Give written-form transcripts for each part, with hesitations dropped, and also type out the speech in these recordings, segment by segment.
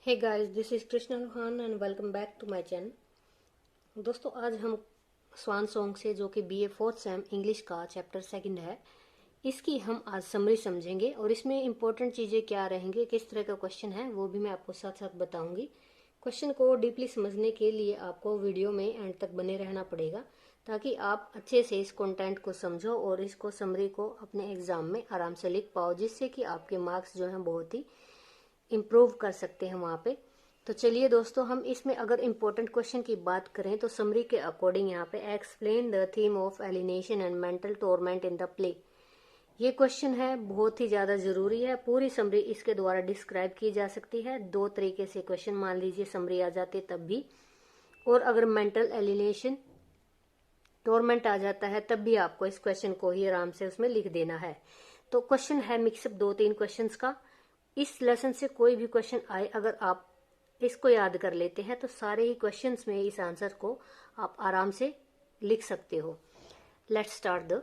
Hey guys, this is Krishna Lohan and welcome back to my channel. दोस्तों, आज हम swan song से, जो कि बीए फोर्थ सेम इंग्लिश का चैप्टर सेकंड है, इसकी हम आज समरी समझेंगे और इसमें इंपॉर्टेंट चीजें क्या रहेंगे, किस तरह का क्वेश्चन है, वो भी मैं आपको साथ साथ बताऊंगी। क्वेश्चन को डीपली समझने के लिए आपको वीडियो में एंड तक बने रहना पड़ेगा, ताकि आप अच्छे से इस कंटेंट को समझो और इसको समरी को अपने एग्जाम में आराम से लिख पाओ, जिससे कि आपके मार्क्स जो हैं बहुत ही इम्प्रूव कर सकते हैं वहाँ पे। तो चलिए दोस्तों, हम इसमें अगर इम्पोर्टेंट क्वेश्चन की बात करें तो समरी के अकॉर्डिंग यहाँ पे explain the theme of alienation and mental torment in the play, ये क्वेश्चन है, बहुत ही ज्यादा जरूरी है। पूरी समरी इसके द्वारा डिस्क्राइब की जा सकती है। दो तरीके से क्वेश्चन मान लीजिए समरी आ जाती है तब भी, और अगर मेंटल एलिनेशन टॉर्मेंट आ जाता है तब भी आपको इस क्वेश्चन को ही आराम से उसमें लिख देना है। तो क्वेश्चन है मिक्सअप 2-3 क्वेश्चंस का। इस लेसन से कोई भी क्वेश्चन आए, अगर आप इसको याद कर लेते हैं तो सारे ही क्वेश्चंस में इस आंसर को आप आराम से लिख सकते हो। Let's start the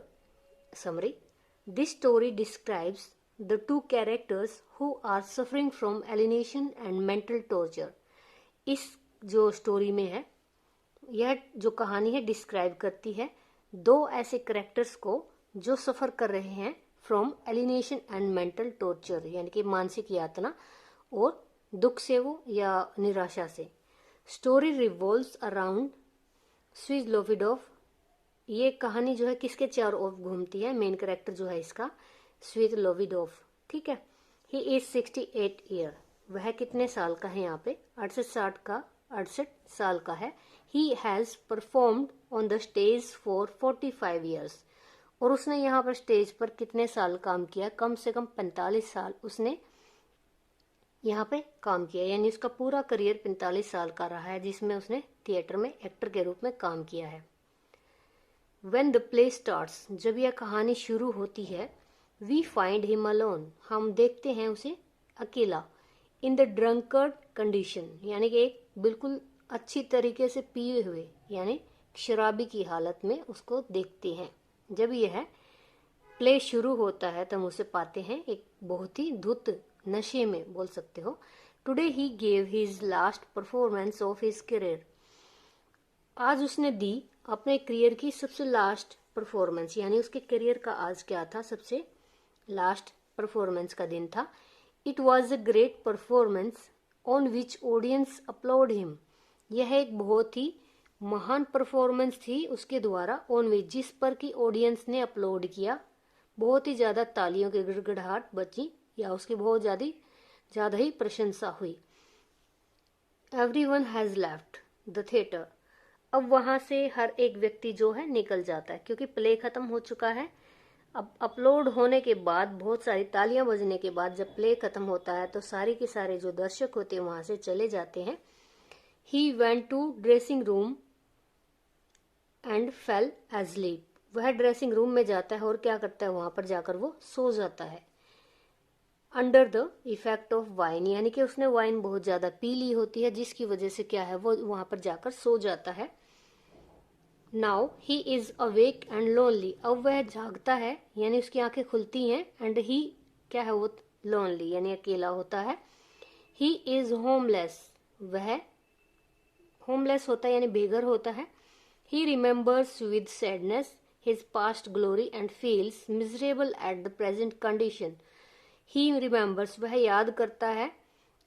summary. This story describes the two characters who are suffering from alienation and mental torture. इस जो स्टोरी में है, यह जो कहानी है डिस्क्राइब करती है दो ऐसे कैरेक्टर्स को जो सफर कर रहे हैं from alienation and mental torture, यानी कि मानसिक यातना और दुख से वो या निराशा से। Story revolves around Svietlovidoff. ये कहानी जो है किसके चारों ओर घूमती है? मेन कैरेक्टर जो है इसका स्विज़लोविडोफ, ठीक है। He is 68 year. वह कितने साल का है? यहाँ पे 68 साल का है। He has performed on the stage for 45 years. और उसने यहाँ पर स्टेज पर कितने साल काम किया? कम से कम 45 साल उसने यहाँ पे काम किया, यानी उसका पूरा करियर 45 साल का रहा है, जिसमें उसने थिएटर में एक्टर के रूप में काम किया है। When the play starts, जब यह कहानी शुरू होती है, we find him alone, हम देखते हैं उसे अकेला। In the drunkard condition, यानी कि एक बिल्कुल अच्छी तरीके से पिए हुए, यानी शराबी की हालत में उसको देखते हैं। जब यह प्ले शुरू होता है तब उसे पाते हैं एक बहुत ही धुत नशे में, बोल सकते हो। Today he gave his last performance of his career. आज उसने दी अपने करियर की सबसे लास्ट परफॉर्मेंस, यानी उसके करियर का आज क्या था? सबसे लास्ट परफॉर्मेंस का दिन था। It was a great performance on which audience applaud him. यह एक बहुत ही महान परफॉर्मेंस थी उसके द्वारा, ऑन विच, जिस पर की ऑडियंस ने अपलोड किया, बहुत ही ज्यादा तालियों की गड़गड़ाहट बची या उसकी बहुत ज्यादा ही प्रशंसा हुई। Everyone has left the theatre. अब वहां से हर एक व्यक्ति जो है निकल जाता है, क्योंकि प्ले खत्म हो चुका है। अब अपलोड होने के बाद, बहुत सारी तालियां बजने के बाद जब प्ले खत्म होता है तो सारे के सारे जो दर्शक होते हैं वहां से चले जाते हैं। He went to dressing room and fell asleep. वह ड्रेसिंग रूम में जाता है और क्या करता है? वहां पर जाकर वो सो जाता है। Under the effect of wine, यानी कि उसने वाइन बहुत ज्यादा पी ली होती है, जिसकी वजह से क्या है, वो वहां पर जाकर सो जाता है। Now he is awake and lonely. अब वह जागता है, यानी उसकी आंखें खुलती हैं, एंड ही क्या है? वो लोनली, यानी अकेला होता है। He is homeless. वह होमलेस होता है, यानी बेघर होता है। He remembers with sadness his past glory and feels miserable at the present condition. He remembers, वह याद करता है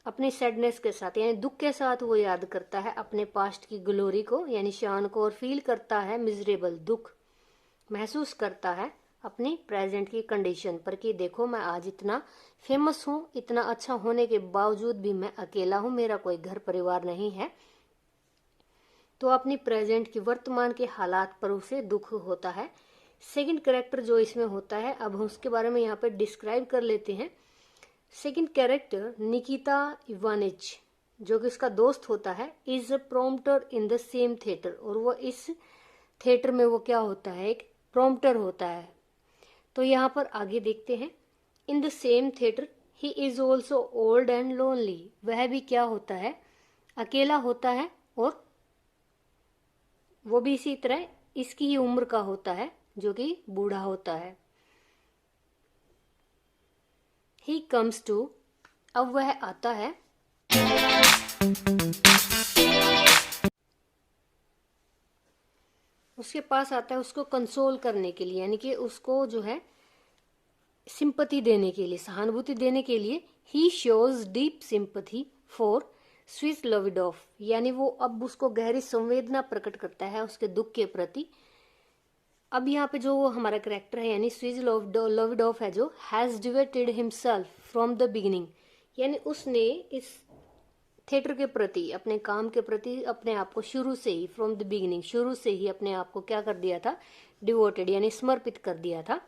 अपनी सैडनेस के साथ, यानी दुख के साथ वो याद करता है अपने पास्ट की ग्लोरी को, यानी शान को, और फील करता है मिजरेबल, दुख महसूस करता है अपनी प्रेजेंट की कंडीशन पर, कि देखो मैं आज इतना फेमस हूँ, इतना अच्छा होने के बावजूद भी मैं अकेला हूँ, मेरा कोई घर परिवार नहीं है। तो अपनी प्रेजेंट की, वर्तमान के हालात पर उसे दुख होता है। सेकंड कैरेक्टर जो इसमें होता है, अब हम उसके बारे में यहाँ पे डिस्क्राइब कर लेते हैं। सेकंड कैरेक्टर निकिता इवानिच, जो कि उसका दोस्त होता है, is a prompter in the same theatre. और वो इस थिएटर में वो क्या होता है? एक प्रॉम्प्टर होता है। तो यहाँ पर आगे देखते हैं। In the same theatre he is also old and lonely. वह भी क्या होता है? अकेला होता है, और वो भी इसी तरह इसकी ही उम्र का होता है, जो कि बूढ़ा होता है। ही कम्स टू, अब वह आता है उसके पास आता है उसको कंसोल करने के लिए, यानी कि उसको जो है सिंपैथी देने के लिए, सहानुभूति देने के लिए। ही शोज डीप सिंपैथी फॉर स्विज़लोविडोफ, यानी वो अब उसको गहरी संवेदना प्रकट करता है उसके दुख के प्रति। अब यहाँ पे जो हमारा करेक्टर है यानी स्विज़लोविडोफ है जो has devoted himself from the beginning, यानी उसने इस थिएटर के प्रति, अपने काम के प्रति अपने आप को शुरू से ही, फ्रॉम द बिगिनिंग, शुरू से ही अपने आप को क्या कर दिया था, डिवोटेड यानी समर्पित कर दिया था।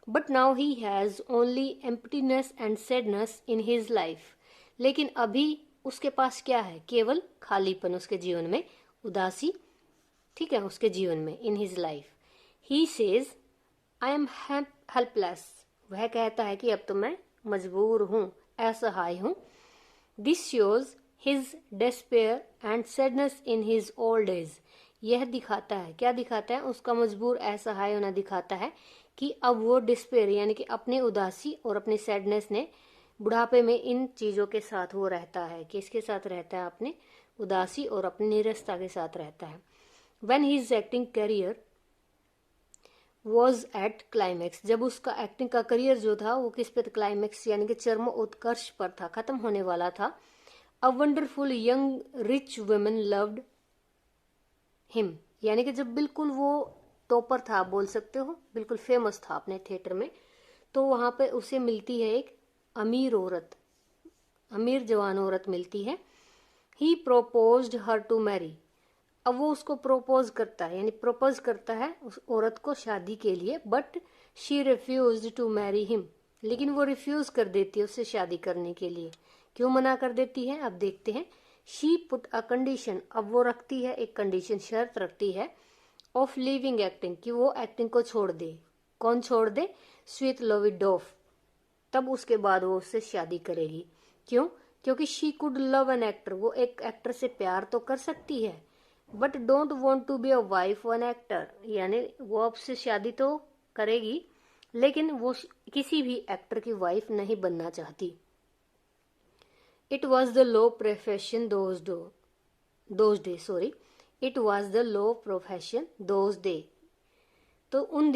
But now he has only emptiness and sadness in his life, लेकिन अभी उसके पास क्या है, केवल खालीपन उसके जीवन में, उदासी, ठीक है, उसके जीवन में, in his life. He says I am helpless, वह कहता है कि अब तो मैं मजबूर हूं, असहाय हूं। This shows his despair and sadness in his old age, यह दिखाता है, क्या दिखाता है, उसका मजबूर असहाय होना दिखाता है कि अब वो डिस्पेयर यानी कि अपनी उदासी और अपनी सैडनेस ने बुढ़ापे में इन चीजों के साथ वो रहता है, किसके साथ रहता है, अपने उदासी और अपनी निरसता के साथ रहता है। When his acting career was at climax, जब उसका एक्टिंग का करियर जो था वो किस पे, क्लाइमैक्स यानी कि चरम उत्कर्ष पर था, खत्म होने वाला था। A wonderful young rich woman loved him, यानी कि जब बिल्कुल वो टॉपर था, आप बोल सकते हो, बिल्कुल फेमस था अपने थिएटर में, तो वहां पे उसे मिलती है एक अमीर औरत, अमीर जवान औरत मिलती है। ही प्रोपोज्ड हर टू मैरी, अब वो उसको प्रोपोज करता है, यानी प्रोपोज करता है उस औरत को शादी के लिए। But she refused to marry him, लेकिन वो रिफ्यूज कर देती है उससे शादी करने के लिए। क्यों मना कर देती है, अब देखते हैं। शी पुट अ कंडीशन, अब वो रखती है एक कंडीशन, शर्त रखती है, ऑफ लिविंग एक्टिंग, कि वो एक्टिंग को छोड़ दे। कौन छोड़ दे, स्विज़लोविडोफ, तब उसके बाद वो उससे शादी करेगी। क्यों, क्योंकि she could love an actor, वो एक एक्टर से प्यार तो कर सकती है, but don't want to be a wife one actor, यानी वो आपसे शादी तो करेगी लेकिन वो किसी भी एक्टर की वाइफ नहीं बनना चाहती। It was the low profession those day, sorry, it was the low profession those day, तो उन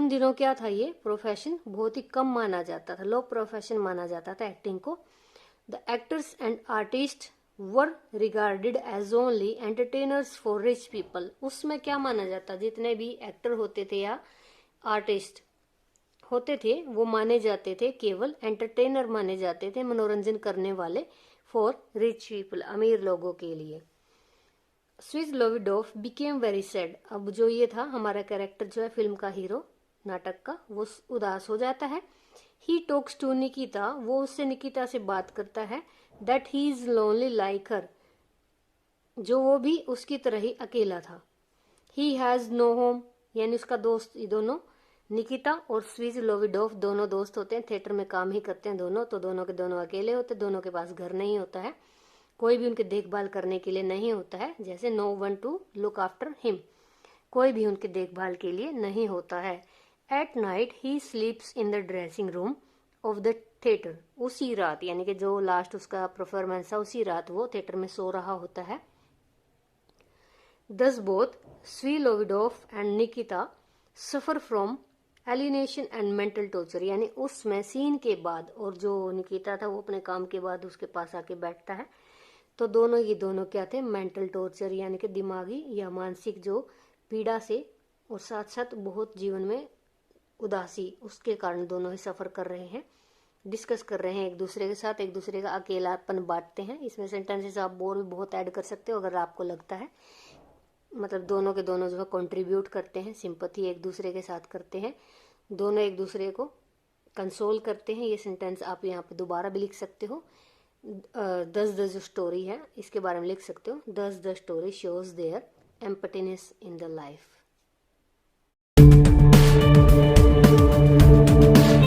दिनों क्या था, ये प्रोफेशन बहुत ही कम माना जाता था, लो प्रोफेशन माना जाता था एक्टिंग को। The actors and artist were regarded as only entertainers for rich people, उसमें क्या माना जाता, जितने भी एक्टर होते थे या आर्टिस्ट होते थे वो माने जाते थे केवल एंटरटेनर माने जाते थे, मनोरंजन करने वाले, फॉर रिच पीपल, अमीर लोगों के लिए। स्विज़लोविडोफ बिकेम वेरी सैड, अब जो ये था हमारा कैरेक्टर जो है फिल्म का हीरो, नाटक का, वो उदास हो जाता है। ही टॉक्स टू निकिता, वो उससे निकिता से बात करता है, that he is lonely like her, जो वो भी उसकी तरह ही अकेला था। ही हैज नो होम, यानी उसका दोस्त, ये दोनों निकिता और स्विज़लोविडोफ दोनों दोस्त होते हैं, थिएटर में काम ही करते हैं दोनों, तो दोनों के दोनों अकेले होते, दोनों के पास घर नहीं होता है, कोई भी उनकी देखभाल करने के लिए नहीं होता है, जैसे no one to look after him, कोई भी उनकी देखभाल के लिए नहीं होता है। At night he sleeps in the dressing room of the theatre, उसी रात यानी कि जो लास्ट उसका परफॉर्मेंस था उसी रात वो थिएटर में सो रहा होता है। Thus both Svietlovidoff and Nikita suffer from alienation and mental torture, यानी उसमें सीन के बाद, और जो निकिता था वो अपने काम के बाद उसके पास आके बैठता है, तो दोनों क्या थे, मेंटल टॉर्चर यानी कि दिमागी या मानसिक जो पीड़ा से, और साथ साथ बहुत जीवन में उदासी, उसके कारण दोनों ही सफर कर रहे हैं, डिस्कस कर रहे हैं एक दूसरे के साथ, एक दूसरे का अकेलापन बांटते हैं। इसमें सेंटेंसेस आप और भी बहुत ऐड कर सकते हो अगर आपको लगता है, मतलब दोनों के दोनों जो है कंट्रीब्यूट करते हैं, सिंपैथी एक दूसरे के साथ करते हैं, दोनों एक दूसरे को कंसोल करते हैं। ये सेंटेंस आप यहाँ पे दोबारा भी लिख सकते हो। दस द जो स्टोरी है इसके बारे में लिख सकते हो, thus the story shows their emptiness in the life.